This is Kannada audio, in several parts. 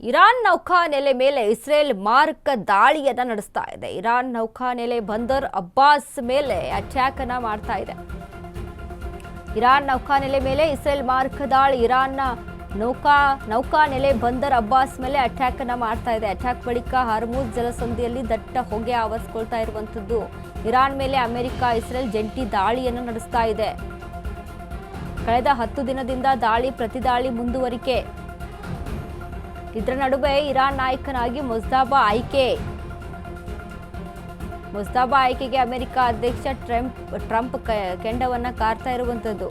ಇರಾನ್ ನೌಕಾನೆಲೆ ಮೇಲೆ ಇಸ್ರೇಲ್ ಮಾರಕ ದಾಳಿಯನ್ನ ನಡೆಸ್ತಾ ಇದೆ. ಇರಾನ್ ನೌಕಾನೆಲೆ ಬಂದರ್ ಅಬ್ಬಾಸ್ ಮೇಲೆ ಅಟ್ಯಾಕ್ ಅನ್ನ ಮಾಡ್ತಾ ಇದೆ. ಇರಾನ್ ನೌಕಾನೆಲೆ ಮೇಲೆ ಇಸ್ರೇಲ್ ಮಾರಕ ದಾಳಿ. ಇರಾನ್ನ ನೌಕಾನೆಲೆ ಬಂದರ್ ಅಬ್ಬಾಸ್ ಮೇಲೆ ಅಟ್ಯಾಕ್ ಅನ್ನ ಮಾಡ್ತಾ ಇದೆ. ಅಟ್ಯಾಕ್ ಬಳಿಕ ಹಾರ್ಮುಜ್ ಜಲಸಂಧಿಯಲ್ಲಿ ದಟ್ಟ ಹೊಗೆ ಆವರಿಸಿಕೊಳ್ತಾ ಇರುವಂತದ್ದು. ಇರಾನ್ ಮೇಲೆ ಅಮೆರಿಕ ಇಸ್ರೇಲ್ ಜಂಟಿ ದಾಳಿಯನ್ನು ನಡೆಸ್ತಾ ಇದೆ. ಕಳೆದ 10 ದಿನದಿಂದ ದಾಳಿ ಪ್ರತಿದಾಳಿ ಮುಂದುವರಿಕೆ. ಇದರ ನಡುವೆ ಇರಾನ್ ನಾಯಕನಾಗಿ ಮುಜ್ತಬಾ ಆಯ್ಕೆಗೆ ಅಮೆರಿಕ ಅಧ್ಯಕ್ಷ ಟ್ರಂಪ್ ಕೆಂಡವನ್ನ ಕಾರ್ತಾ ಇರುವಂತದ್ದು.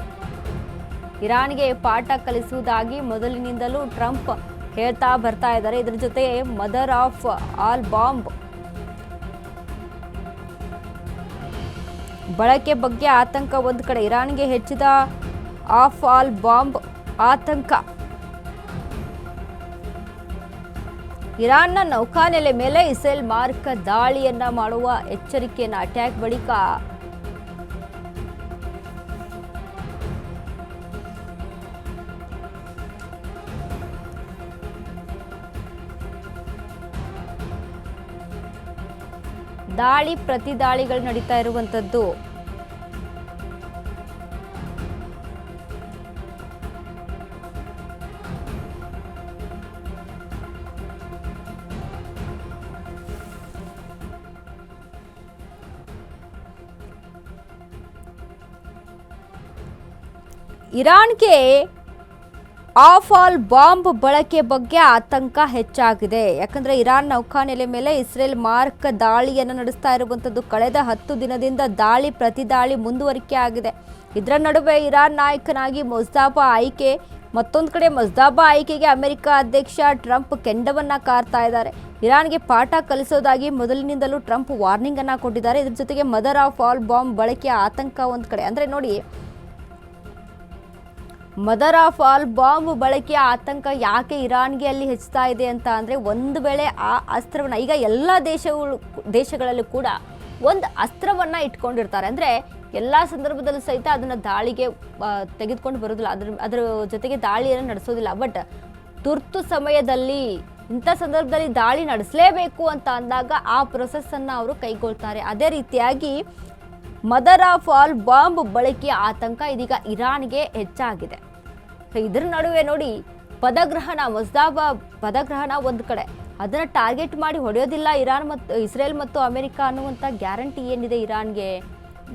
ಇರಾನ್ಗೆ ಪಾಠ ಕಲಿಸುವುದಾಗಿ ಮೊದಲಿನಿಂದಲೂ ಟ್ರಂಪ್ ಹೇಳ್ತಾ ಬರ್ತಾ ಇದ್ದಾರೆ. ಇದರ ಜೊತೆ ಮದರ್ ಆಫ್ ಆಲ್ ಬಾಂಬ್ ಬಳಕೆ ಬಗ್ಗೆ ಆತಂಕ ಒಂದು ಕಡೆ. ಇರಾನ್ಗೆ ಹೆಚ್ಚಿದ ಆಫ್ ಆಲ್ ಬಾಂಬ್ ಆತಂಕ. ಇರಾನ್ನ ನೌಕಾನೆಲೆ ಮೇಲೆ ಇಸ್ರೇಲ್ ಮಾರಕ ದಾಳಿಯನ್ನ ಮಾಡುವ ಎಚ್ಚರಿಕೆಯನ್ನ ಅಟ್ಯಾಕ್ ಬಳಿಕ ದಾಳಿ ಪ್ರತಿದಾಳಿಗಳು ನಡೀತಾ ಇರುವಂತದ್ದು. ಇರಾನ್ಗೆ ಆಫ್ ಆಲ್ ಬಾಂಬ್ ಬಳಕೆ ಬಗ್ಗೆ ಆತಂಕ ಹೆಚ್ಚಾಗಿದೆ. ಯಾಕಂದ್ರೆ ಇರಾನ್ ನೌಕಾನೆಲೆ ಮೇಲೆ ಇಸ್ರೇಲ್ ಮಾರಕ ದಾಳಿಯನ್ನು ನಡೆಸ್ತಾ ಇರುವಂತದ್ದು. ಕಳೆದ 10 ದಿನದಿಂದ ದಾಳಿ ಪ್ರತಿದಾಳಿ ಮುಂದುವರಿಕೆ ಆಗಿದೆ. ಇದರ ನಡುವೆ ಇರಾನ್ ನಾಯಕನಾಗಿ ಮುಜ್ತಬಾ ಆಯ್ಕೆ. ಮತ್ತೊಂದು ಕಡೆ ಮುಜ್ತಬಾ ಆಯ್ಕೆಗೆ ಅಮೆರಿಕ ಅಧ್ಯಕ್ಷ ಟ್ರಂಪ್ ಕೆಂಡವನ್ನ ಕಾರ್ತಾ ಇದ್ದಾರೆ. ಇರಾನ್ಗೆ ಪಾಠ ಕಲಿಸೋದಾಗಿ ಮೊದಲಿನಿಂದಲೂ ಟ್ರಂಪ್ ವಾರ್ನಿಂಗ್ ಅನ್ನ ಕೊಟ್ಟಿದ್ದಾರೆ. ಇದ್ರ ಜೊತೆಗೆ ಮದರ್ ಆಫ್ ಆಲ್ ಬಾಂಬ್ ಬಳಕೆಯ ಆತಂಕ ಒಂದು ಕಡೆ. ಅಂದ್ರೆ ನೋಡಿ, ಮದರ್ ಆಫ್ ಆಲ್ ಬಾಂಬ್ ಬಳಕೆಯ ಆತಂಕ ಯಾಕೆ ಇರಾನ್ಗೆ ಅಲ್ಲಿ ಹೆಚ್ಚುತ್ತಾ ಇದೆ ಅಂತ ಅಂದರೆ, ಒಂದು ವೇಳೆ ಆ ಅಸ್ತ್ರವನ್ನು, ಈಗ ಎಲ್ಲ ದೇಶಗಳಲ್ಲೂ ಕೂಡ ಒಂದು ಅಸ್ತ್ರವನ್ನು ಇಟ್ಕೊಂಡಿರ್ತಾರೆ. ಅಂದರೆ ಎಲ್ಲ ಸಂದರ್ಭದಲ್ಲೂ ಸಹಿತ ಅದನ್ನು ದಾಳಿಗೆ ತೆಗೆದುಕೊಂಡು ಬರೋದಿಲ್ಲ, ಅದರ ಜೊತೆಗೆ ದಾಳಿಯನ್ನು ನಡೆಸೋದಿಲ್ಲ. ಬಟ್ ತುರ್ತು ಸಮಯದಲ್ಲಿ ಇಂಥ ಸಂದರ್ಭದಲ್ಲಿ ದಾಳಿ ನಡೆಸಲೇಬೇಕು ಅಂತ ಅಂದಾಗ ಆ ಪ್ರೊಸೆಸ್ಸನ್ನು ಅವರು ಕೈಗೊಳ್ತಾರೆ. ಅದೇ ರೀತಿಯಾಗಿ ಮದರ್ ಆಫ್ ಆಲ್ ಬಾಂಬ್ ಬಳಕೆಯ ಆತಂಕ ಇದೀಗ ಇರಾನ್ಗೆ ಹೆಚ್ಚಾಗಿದೆ. ಇದರ ನಡುವೆ ನೋಡಿ, ಮುಜ್ತಬಾ ಪದಗ್ರಹಣ ಒಂದು ಕಡೆ, ಅದನ್ನ ಟಾರ್ಗೆಟ್ ಮಾಡಿ ಹೊಡೆಯೋದಿಲ್ಲ ಇಸ್ರೇಲ್ ಮತ್ತು ಅಮೆರಿಕ ಅನ್ನುವಂಥ ಗ್ಯಾರಂಟಿ ಏನಿದೆ ಇರಾನ್ಗೆ.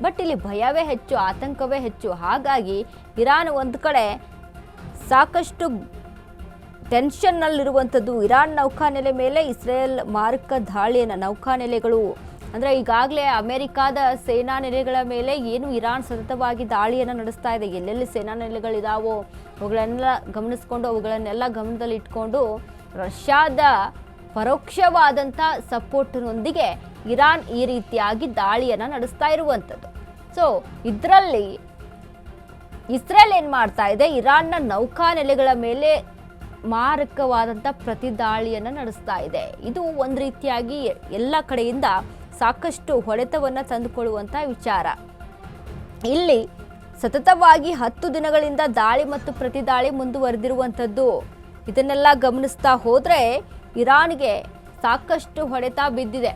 ಬಟ್ ಇಲ್ಲಿ ಭಯವೇ ಹೆಚ್ಚು, ಆತಂಕವೇ ಹೆಚ್ಚು. ಹಾಗಾಗಿ ಇರಾನ್ ಒಂದು ಕಡೆ ಸಾಕಷ್ಟು ಟೆನ್ಷನ್ನಲ್ಲಿರುವಂಥದ್ದು. ಇರಾನ್ ನೌಕಾನೆಲೆ ಮೇಲೆ ಇಸ್ರೇಲ್ ಮಾರಕ ದಾಳಿಯನ್ನು, ನೌಕಾನೆಲೆಗಳು ಅಂದರೆ ಈಗಾಗಲೇ ಅಮೆರಿಕಾದ ಸೇನಾ ನೆಲೆಗಳ ಮೇಲೆ ಏನು ಇರಾನ್ ಸತತವಾಗಿ ದಾಳಿಯನ್ನು ನಡೆಸ್ತಾ ಇದೆ. ಎಲ್ಲೆಲ್ಲಿ ಸೇನಾ ನೆಲೆಗಳಿದಾವೋ ಅವುಗಳನ್ನೆಲ್ಲ ಗಮನದಲ್ಲಿ ಇಟ್ಕೊಂಡು ರಷ್ಯಾದ ಪರೋಕ್ಷವಾದಂಥ ಸಪೋರ್ಟ್ನೊಂದಿಗೆ ಇರಾನ್ ಈ ರೀತಿಯಾಗಿ ದಾಳಿಯನ್ನು ನಡೆಸ್ತಾ ಇರುವಂಥದ್ದು. ಸೊ ಇದರಲ್ಲಿ ಇಸ್ರೇಲ್ ಏನು ಮಾಡ್ತಾ ಇದೆ, ಇರಾನ್ನ ನೌಕಾನೆಲೆಗಳ ಮೇಲೆ ಮಾರಕವಾದಂಥ ಪ್ರತಿದಾಳಿಯನ್ನು ನಡೆಸ್ತಾ ಇದೆ. ಇದು ಒಂದು ರೀತಿಯಾಗಿ ಎಲ್ಲ ಕಡೆಯಿಂದ ಸಾಕಷ್ಟು ಹೊಡೆತವನ್ನು ತಂದುಕೊಳ್ಳುವಂಥ ವಿಚಾರ. ಇಲ್ಲಿ ಸತತವಾಗಿ 10 ದಿನಗಳಿಂದ ದಾಳಿ ಮತ್ತು ಪ್ರತಿದಾಳಿ ಮುಂದುವರೆದಿರುವಂಥದ್ದು. ಇದನ್ನೆಲ್ಲ ಗಮನಿಸ್ತಾ ಹೋದರೆ ಇರಾನ್ಗೆ ಸಾಕಷ್ಟು ಹೊಡೆತ ಬಿದ್ದಿದೆ.